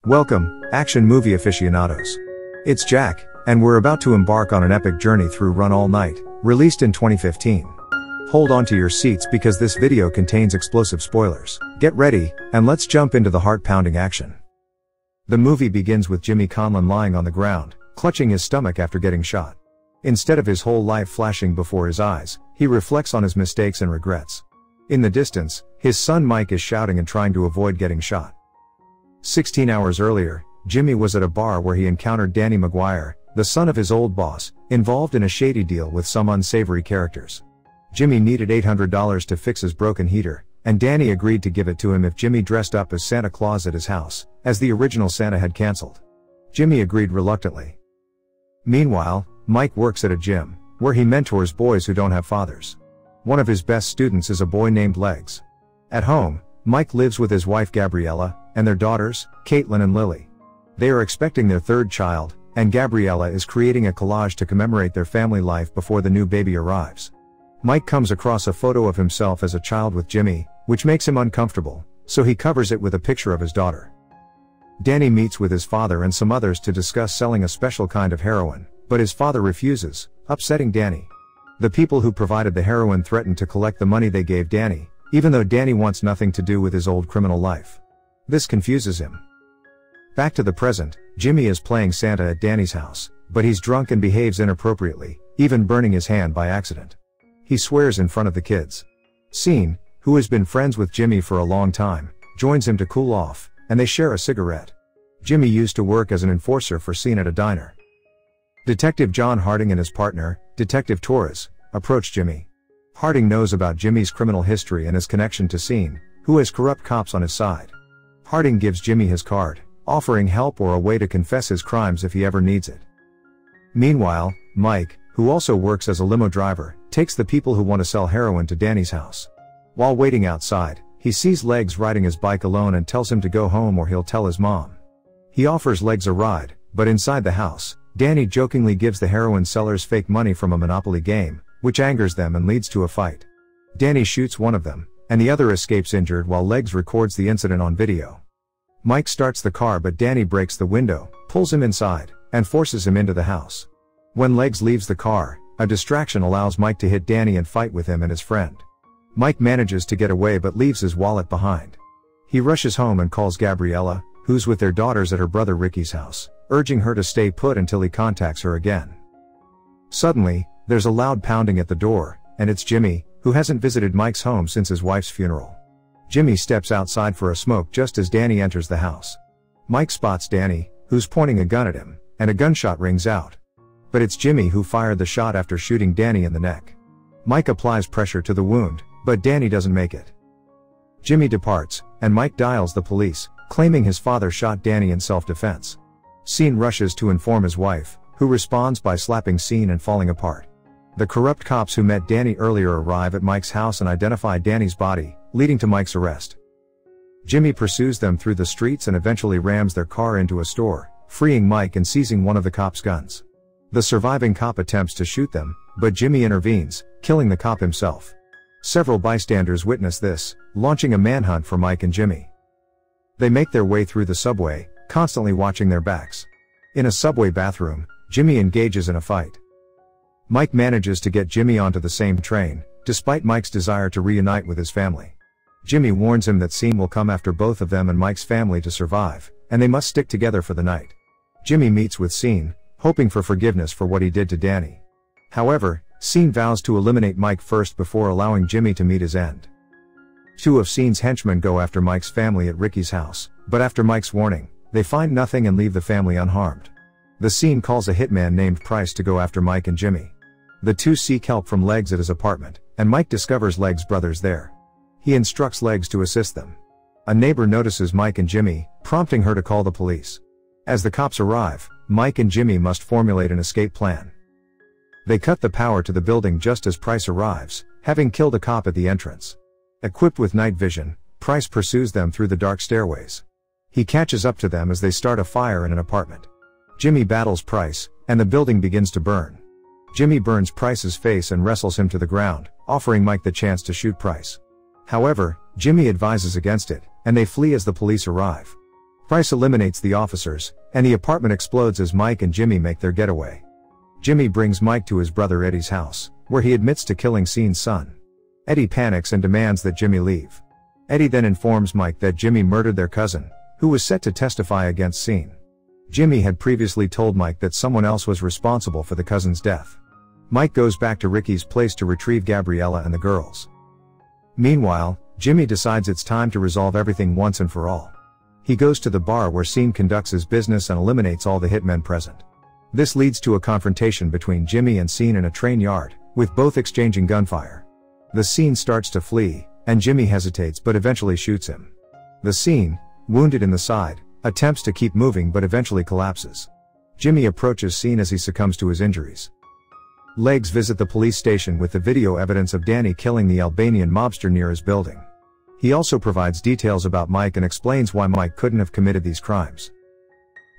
Welcome, action movie aficionados. It's Jack, and we're about to embark on an epic journey through Run All Night, released in 2015. Hold on to your seats because this video contains explosive spoilers. Get ready, and let's jump into the heart-pounding action. The movie begins with Jimmy Conlon lying on the ground, clutching his stomach after getting shot. Instead of his whole life flashing before his eyes, he reflects on his mistakes and regrets. In the distance, his son Mike is shouting and trying to avoid getting shot. 16 hours earlier, Jimmy was at a bar where he encountered Danny Maguire, the son of his old boss, involved in a shady deal with some unsavory characters. Jimmy needed $800 to fix his broken heater, and Danny agreed to give it to him if Jimmy dressed up as Santa Claus at his house, as the original Santa had cancelled. Jimmy agreed reluctantly. Meanwhile, Mike works at a gym, where he mentors boys who don't have fathers. One of his best students is a boy named Legs. At home, Mike lives with his wife Gabriella, and their daughters, Caitlin and Lily. They are expecting their third child, and Gabriella is creating a collage to commemorate their family life before the new baby arrives. Mike comes across a photo of himself as a child with Jimmy, which makes him uncomfortable, so he covers it with a picture of his daughter. Danny meets with his father and some others to discuss selling a special kind of heroin, but his father refuses, upsetting Danny. The people who provided the heroin threaten to collect the money they gave Danny, even though Danny wants nothing to do with his old criminal life. This confuses him. Back to the present, Jimmy is playing Santa at Danny's house, but he's drunk and behaves inappropriately, even burning his hand by accident. He swears in front of the kids. Sean, who has been friends with Jimmy for a long time, joins him to cool off, and they share a cigarette. Jimmy used to work as an enforcer for Sean at a diner. Detective John Harding and his partner, Detective Torres, approach Jimmy. Harding knows about Jimmy's criminal history and his connection to Sean, who has corrupt cops on his side. Harding gives Jimmy his card, offering help or a way to confess his crimes if he ever needs it. Meanwhile, Mike, who also works as a limo driver, takes the people who want to sell heroin to Danny's house. While waiting outside, he sees Legs riding his bike alone and tells him to go home or he'll tell his mom. He offers Legs a ride, but inside the house, Danny jokingly gives the heroin sellers fake money from a Monopoly game, which angers them and leads to a fight. Danny shoots one of them, and the other escapes injured while Legs records the incident on video. Mike starts the car but Danny breaks the window, pulls him inside, and forces him into the house. When Legs leaves the car, a distraction allows Mike to hit Danny and fight with him and his friend. Mike manages to get away but leaves his wallet behind. He rushes home and calls Gabriella, who's with their daughters at her brother Ricky's house, urging her to stay put until he contacts her again. Suddenly, there's a loud pounding at the door, and it's Jimmy, who hasn't visited Mike's home since his wife's funeral. Jimmy steps outside for a smoke just as Danny enters the house. Mike spots Danny, who's pointing a gun at him, and a gunshot rings out. But it's Jimmy who fired the shot after shooting Danny in the neck. Mike applies pressure to the wound, but Danny doesn't make it. Jimmy departs, and Mike dials the police, claiming his father shot Danny in self-defense. Sean rushes to inform his wife, who responds by slapping Sean and falling apart. The corrupt cops who met Danny earlier arrive at Mike's house and identify Danny's body, leading to Mike's arrest. Jimmy pursues them through the streets and eventually rams their car into a store, freeing Mike and seizing one of the cops' guns. The surviving cop attempts to shoot them, but Jimmy intervenes, killing the cop himself. Several bystanders witness this, launching a manhunt for Mike and Jimmy. They make their way through the subway, constantly watching their backs. In a subway bathroom, Jimmy engages in a fight. Mike manages to get Jimmy onto the same train, despite Mike's desire to reunite with his family. Jimmy warns him that Sean will come after both of them and Mike's family to survive, and they must stick together for the night. Jimmy meets with Sean, hoping for forgiveness for what he did to Danny. However, Sean vows to eliminate Mike first before allowing Jimmy to meet his end. Two of Sean's henchmen go after Mike's family at Ricky's house, but after Mike's warning, they find nothing and leave the family unharmed. The Sean calls a hitman named Price to go after Mike and Jimmy. The two seek help from Legs at his apartment, and Mike discovers Legs' brothers there. He instructs Legs to assist them. A neighbor notices Mike and Jimmy, prompting her to call the police. As the cops arrive, Mike and Jimmy must formulate an escape plan. They cut the power to the building just as Price arrives, having killed a cop at the entrance. Equipped with night vision, Price pursues them through the dark stairways. He catches up to them as they start a fire in an apartment. Jimmy battles Price, and the building begins to burn. Jimmy burns Price's face and wrestles him to the ground, offering Mike the chance to shoot Price. However, Jimmy advises against it, and they flee as the police arrive. Price eliminates the officers, and the apartment explodes as Mike and Jimmy make their getaway. Jimmy brings Mike to his brother Eddie's house, where he admits to killing Sean's son. Eddie panics and demands that Jimmy leave. Eddie then informs Mike that Jimmy murdered their cousin, who was set to testify against Sean. Jimmy had previously told Mike that someone else was responsible for the cousin's death. Mike goes back to Ricky's place to retrieve Gabriella and the girls. Meanwhile, Jimmy decides it's time to resolve everything once and for all. He goes to the bar where Sean conducts his business and eliminates all the hitmen present. This leads to a confrontation between Jimmy and Sean in a train yard, with both exchanging gunfire. The Sean starts to flee, and Jimmy hesitates but eventually shoots him. The Sean, wounded in the side, attempts to keep moving but eventually collapses. Jimmy approaches Sean as he succumbs to his injuries. Legs visit the police station with the video evidence of Danny killing the Albanian mobster near his building. He also provides details about Mike and explains why Mike couldn't have committed these crimes.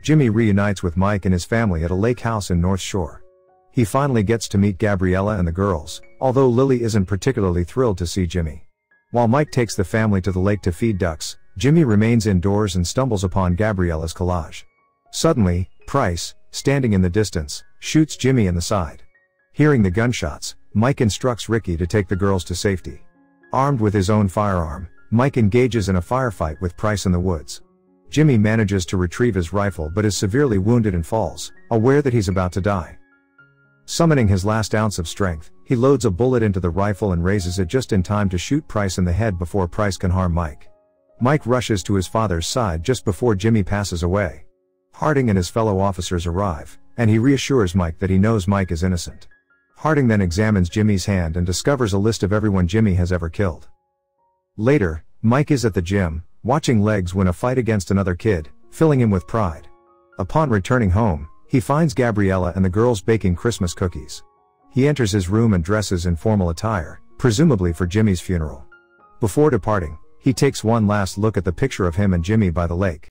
Jimmy reunites with Mike and his family at a lake house in North Shore. He finally gets to meet Gabriella and the girls, although Lily isn't particularly thrilled to see Jimmy. While Mike takes the family to the lake to feed ducks, Jimmy remains indoors and stumbles upon Gabriella's collage. Suddenly, Price, standing in the distance, shoots Jimmy in the side. Hearing the gunshots, Mike instructs Ricky to take the girls to safety. Armed with his own firearm, Mike engages in a firefight with Price in the woods. Jimmy manages to retrieve his rifle but is severely wounded and falls, aware that he's about to die. Summoning his last ounce of strength, he loads a bullet into the rifle and raises it just in time to shoot Price in the head before Price can harm Mike. Mike rushes to his father's side just before Jimmy passes away. Harding and his fellow officers arrive, and he reassures Mike that he knows Mike is innocent. Harding then examines Jimmy's hand and discovers a list of everyone Jimmy has ever killed. Later, Mike is at the gym, watching Legs win a fight against another kid, filling him with pride. Upon returning home, he finds Gabriella and the girls baking Christmas cookies. He enters his room and dresses in formal attire, presumably for Jimmy's funeral. Before departing, he takes one last look at the picture of him and Jimmy by the lake.